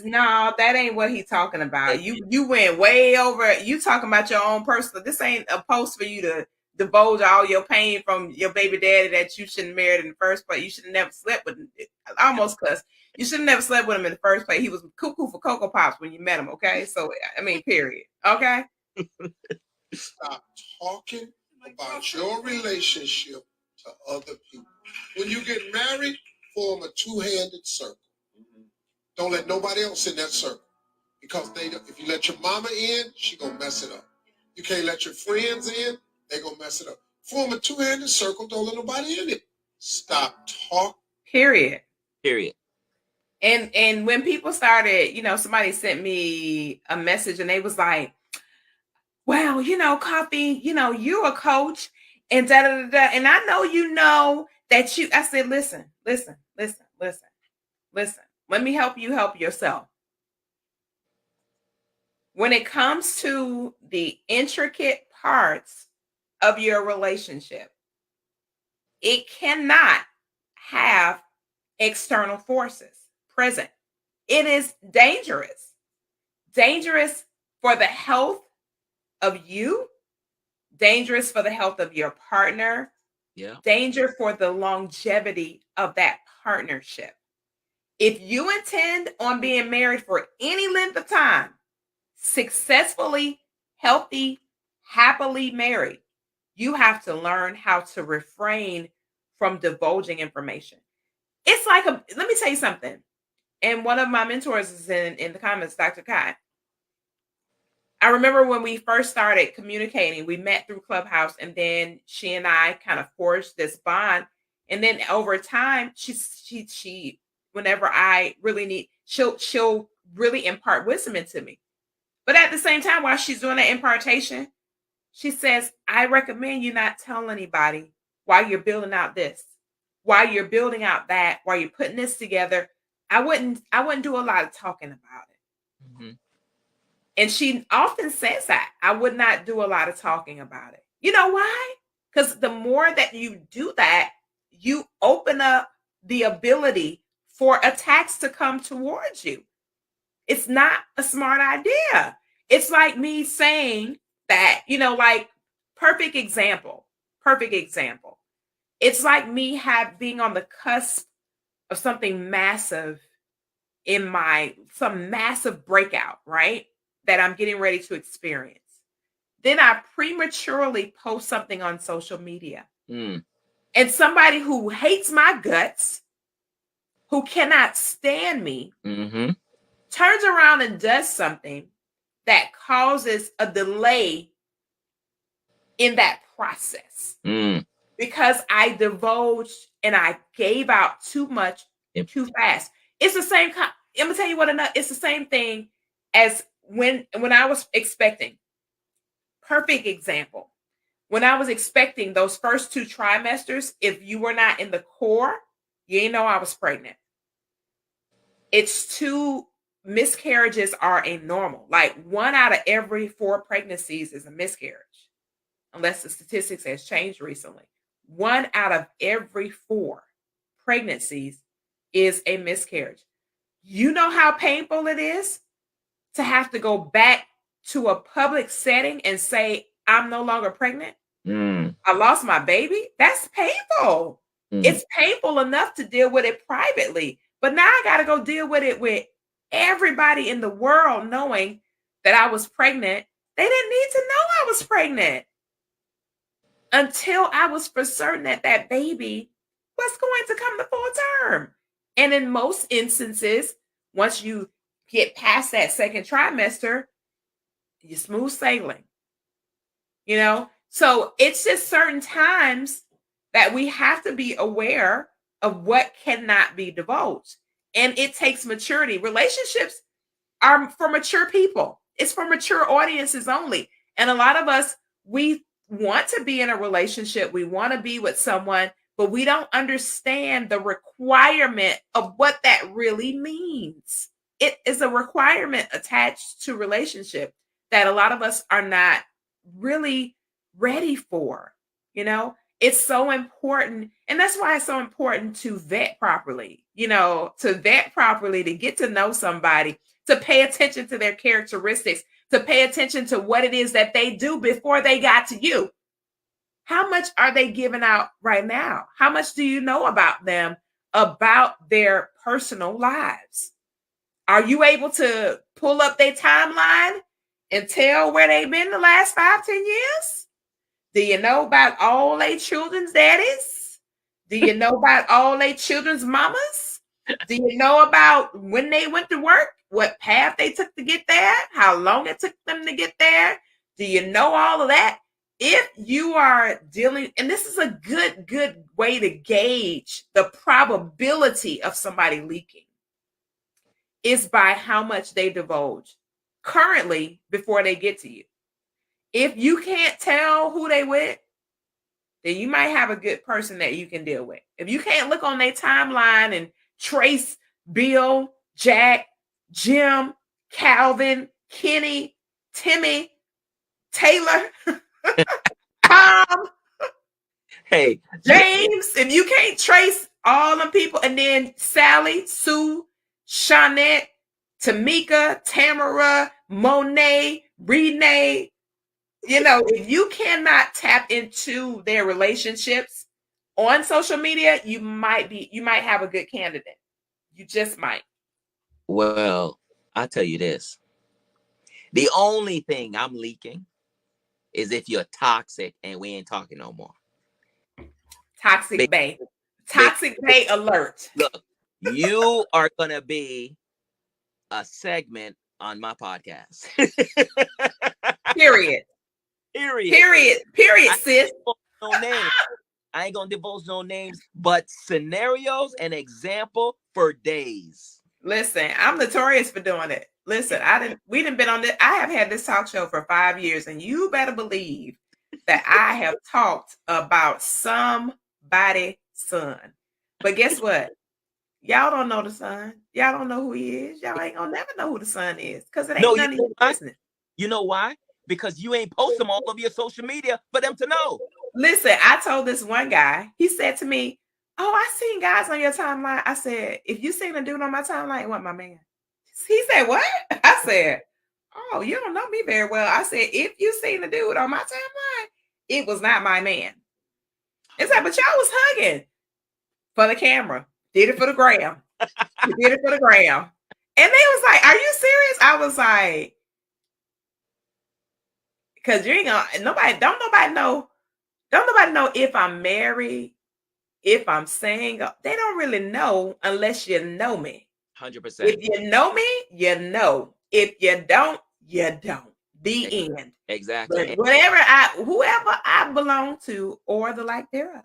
no, that ain't what he's talking about. You went way over. You talking about your own personal. This ain't a post for you to divulge all your pain from your baby daddy that you shouldn't married in the first place. You should have never slept with him. I almost cussed. You should have never slept with him in the first place. He was cuckoo for Cocoa Pops when you met him, okay? So, I mean, period. Okay? Stop talking about your relationship to other people. When you get married, form a two-handed circle. Don't let nobody else in that circle. Because if you let your mama in, she gonna mess it up. You can't let your friends in, they gonna mess it up. Form a two-handed circle, don't let nobody in it. Stop talking. Period. And when people started, somebody sent me a message and they was like, well, Koffe, you're a coach and da da da da. And I know that I said, listen. Let me help you help yourself. When it comes to the intricate parts of your relationship, it cannot have external forces present. It is dangerous. Dangerous for the health of you, dangerous for the health of your partner, danger for the longevity of that partnership. If you intend on being married for any length of time, successfully, healthy, happily married, you have to learn how to refrain from divulging information. It's like let me tell you something. And one of my mentors is in the comments, Dr. Kai. I remember when we first started communicating, we met through Clubhouse, and then she and I kind of forged this bond. And then over time, she whenever I really need, she'll really impart wisdom into me. But at the same time, while she's doing that impartation, she says, I recommend you not tell anybody while you're building out this, while you're building out that, while you're putting this together. I wouldn't do a lot of talking about it. Mm-hmm. And she often says that I would not do a lot of talking about it. You know why? Because the more that you do that, you open up the ability for attacks to come towards you. It's not a smart idea. It's like me saying that, like perfect example. It's like me being on the cusp of something massive in some massive breakout, right? That I'm getting ready to experience. Then I prematurely post something on social media. And somebody who hates my guts, who cannot stand me, turns around and does something that causes a delay in that process. Because I divulged and I gave out too much too fast. It's the same. I'm gonna tell you it's the same thing as when I was expecting. Perfect example. When I was expecting those first 2 trimesters, if you were not in the core, you didn't know I was pregnant. It's 2 miscarriages are a normal. Like 1 out of every 4 pregnancies is a miscarriage, unless the statistics has changed recently. 1 out of every 4 pregnancies is a miscarriage. You know how painful it is to have to go back to a public setting and say, I'm no longer pregnant. I lost my baby. That's painful. It's painful enough to deal with it privately, but now I got to go deal with it with everybody in the world knowing that I was pregnant. They didn't need to know I was pregnant until I was for certain that that baby was going to come to full term. And in most instances, once you get past that second trimester, you smooth sailing. You know, so it's just certain times that we have to be aware of what cannot be divulged. And it takes maturity. Relationships are for mature people. It's for mature audiences only. And a lot of us, we want to be in a relationship. We want to be with someone, but we don't understand the requirement of what that really means. It is a requirement attached to relationship that a lot of us are not really ready for. You know, it's so important. And that's why it's so important to vet properly, you know, to vet properly, to get to know somebody, to pay attention to their characteristics, to pay attention to what it is that they do before they got to you. How much are they giving out right now? How much do you know about them, about their personal lives? Are you able to pull up their timeline and tell where they've been the last 5, 10 years? Do you know about all their children's daddies? Do you know about all their children's mamas? Do you know about when they went to work, what path they took to get there, how long it took them to get there? Do you know all of that? If you are dealing, and this is a good way to gauge the probability of somebody leaking, is by how much they divulge currently before they get to you. If you can't tell who they with, then you might have a good person that you can deal with. If you can't look on their timeline and trace Bill, Jack, Jim, Calvin, Kenny, Timmy, Taylor, Tom, Hey, James, if you can't trace all the people, and then Sally, Sue, Shawnette, Tamika, Tamara, Monet, Renee, you know, if you cannot tap into their relationships on social media, you might have a good candidate. You just might. well, I'll tell you this. The only thing I'm leaking is if you're toxic and we ain't talking no more. Toxic Bay. Toxic Bay alert. Look, you are going to be a segment on my podcast. Period. Period, sis. No names. I ain't gonna divulge no names, but scenarios and example for days. Listen, I'm notorious for doing it. Listen, we didn't been on this. I have had this talk show for 5 years, and you better believe that I have talked about somebody's son. But guess what? Y'all don't know the son. Y'all don't know who he is. Y'all ain't gonna never know who the son is because it ain't none of your business. You know why? Because you ain't post them all over your social media for them to know. Listen, I told this one guy, he said to me, "Oh, I seen guys on your timeline." I said, "If you seen a dude on my timeline, it wasn't my man." He said, "What?" I said, "Oh, you don't know me very well." I said, "If you seen a dude on my timeline, it was not my man." It's like, but y'all was hugging for the camera. Did it for the gram. You did it for the gram. And they was like, "Are you serious?" I was like, because you ain't gonna, don't nobody know if I'm married, if I'm single. They don't really know unless you know me. 100%. If you know me, you know. If you don't, you don't. The end. Exactly. But whoever I belong to or the like thereof,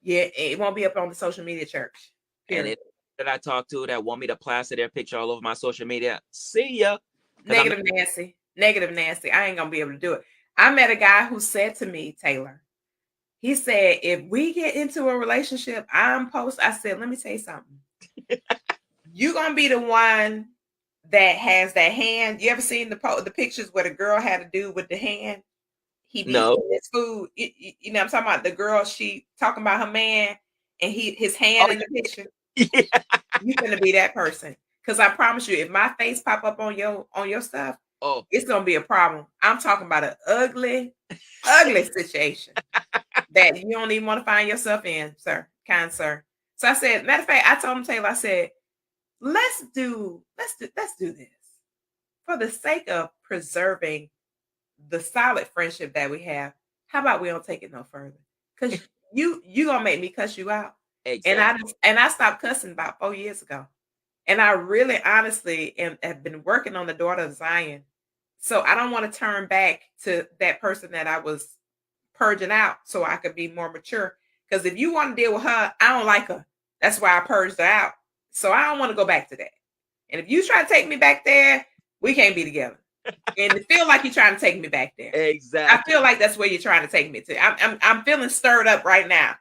yeah, it won't be up on the social media church. Period. And that I talk to that want me to plaster their picture all over my social media, see ya. Negative Nancy. I ain't gonna be able to do it. I met a guy who said to me, Taylor, he said, if we get into a relationship, I said, let me tell you something. You're gonna be the one that has that hand. You ever seen the pictures where the girl had to do with the hand? He be eating his food. You know, I'm talking about the girl. She talking about her man, and his hand in the picture. Yeah. You gonna be that person. Because I promise you, if my face pop up on your stuff, it's gonna be a problem. I'm talking about an ugly, ugly situation that you don't even want to find yourself in, sir, kind sir. So I said, matter of fact, I told him, Taylor, I said, let's do this for the sake of preserving the solid friendship that we have. How about we don't take it no further? Because you gonna make me cuss you out. Exactly. And I stopped cussing about 4 years ago. And I really honestly have been working on the daughter of Zion. So I don't want to turn back to that person that I was purging out so I could be more mature. Because if you want to deal with her, I don't like her. That's why I purged her out. So I don't want to go back to that. And if you try to take me back there, we can't be together. And it feel like you're trying to take me back there. Exactly. I feel like that's where you're trying to take me to. I'm feeling stirred up right now.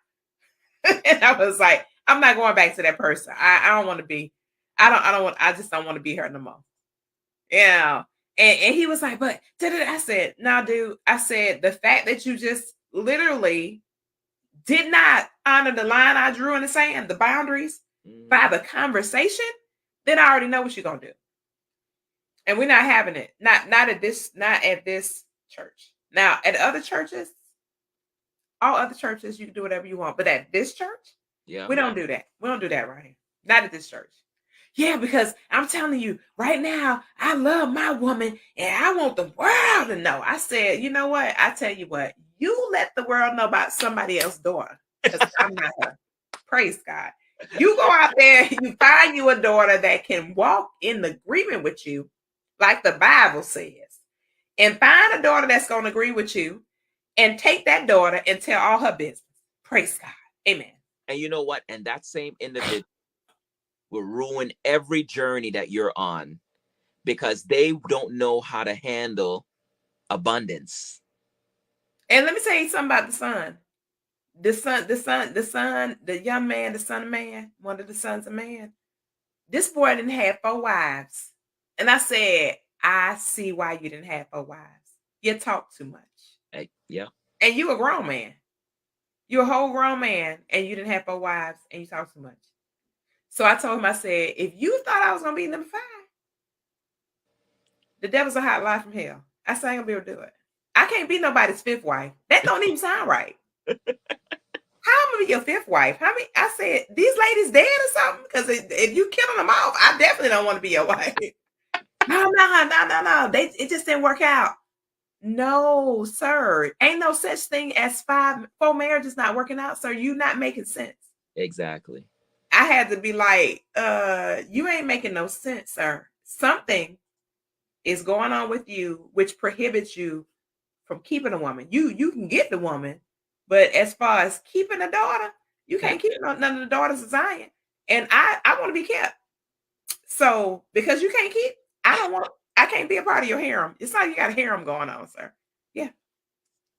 And I was like, I'm not going back to that person. I don't want to be. I just don't want to be her no more. Yeah. And he was like, but I said, no, dude. I said, the fact that you just literally did not honor the line I drew in the sand, the boundaries by the conversation, then I already know what you're gonna do. And we're not having it. Not at this church. Now, at other churches, all other churches, you can do whatever you want. But at this church, we don't do that. We don't do that right here. Not at this church. Yeah, because I'm telling you, right now, I love my woman and I want the world to know. I said, you know what? I tell you what, you let the world know about somebody else's daughter. Because I'm not her. Praise God. You go out there, you find you a daughter that can walk in agreement with you, like the Bible says, and find a daughter that's going to agree with you and take that daughter and tell all her business. Praise God. Amen. And you know what? And that same individual will ruin every journey that you're on because they don't know how to handle abundance. And let me tell you something about the son. The young man, the son of man, one of the sons of man. This boy didn't have 4 wives. And I said, I see why you didn't have 4 wives. You talk too much. Yeah. And you a grown man. You're a whole grown man and you didn't have 4 wives and you talk too much. So I told him, I said, if you thought I was going to be number 5, the devil's a hot lie from hell. I said, I ain't going to be able to do it. I can't be nobody's 5th wife. That don't even sound right. How am I going to be your 5th wife? How many? I said, these ladies dead or something? Because if you killing them off, I definitely don't want to be your wife. No. It just didn't work out. No, sir. Ain't no such thing as 4 marriages not working out, sir. You not making sense. Exactly. I had to be like, you ain't making no sense, sir. Something is going on with you which prohibits you from keeping a woman. You can get the woman, but as far as keeping a daughter, you can't keep none of the daughters of Zion. And I want to be kept. So because you can't keep, I can't be a part of your harem. It's like you got a harem going on, sir. Yeah.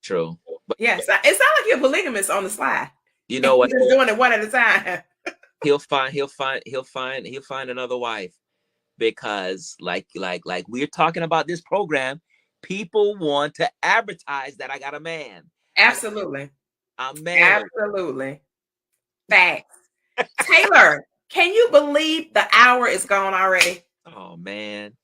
True. But yeah, it's not like you're polygamous on the slide. You know what? You're doing it one at a time. He'll find another wife because like we're talking about this program, people want to advertise that I got a man. Absolutely. I'm married. Absolutely. Facts. Taylor, can you believe the hour is gone already? Oh man.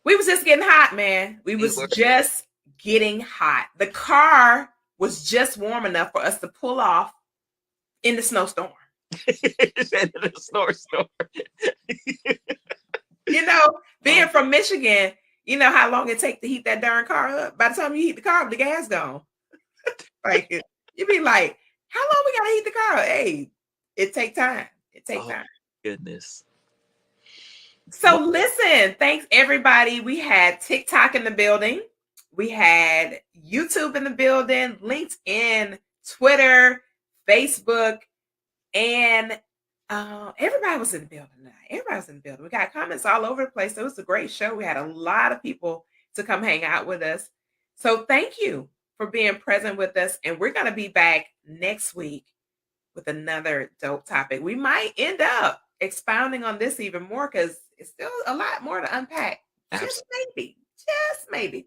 We was just getting hot, man. We was just getting hot. The car was just warm enough for us to pull off in the snowstorm. The snowstorm. You know, being from Michigan, you know how long it takes to heat that darn car up. By the time you heat the car up, the gas gone. Like you be like, how long we gotta heat the car up? Hey, it take time. It take time. Goodness. So listen, thanks everybody. We had TikTok in the building. We had YouTube in the building, LinkedIn, Twitter, Facebook, and everybody was in the building tonight. Everybody was in the building. We got comments all over the place. So it was a great show. We had a lot of people to come hang out with us. So thank you for being present with us. And we're going to be back next week with another dope topic. We might end up expounding on this even more because it's still a lot more to unpack. Just maybe.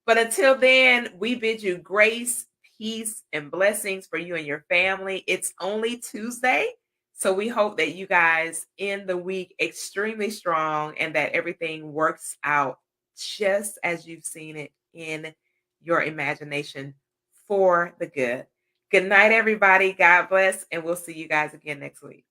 But until then, we bid you grace, peace, and blessings for you and your family. It's only Tuesday. So we hope that you guys end the week extremely strong and that everything works out just as you've seen it in your imagination for the good. Good night, everybody. God bless. And we'll see you guys again next week.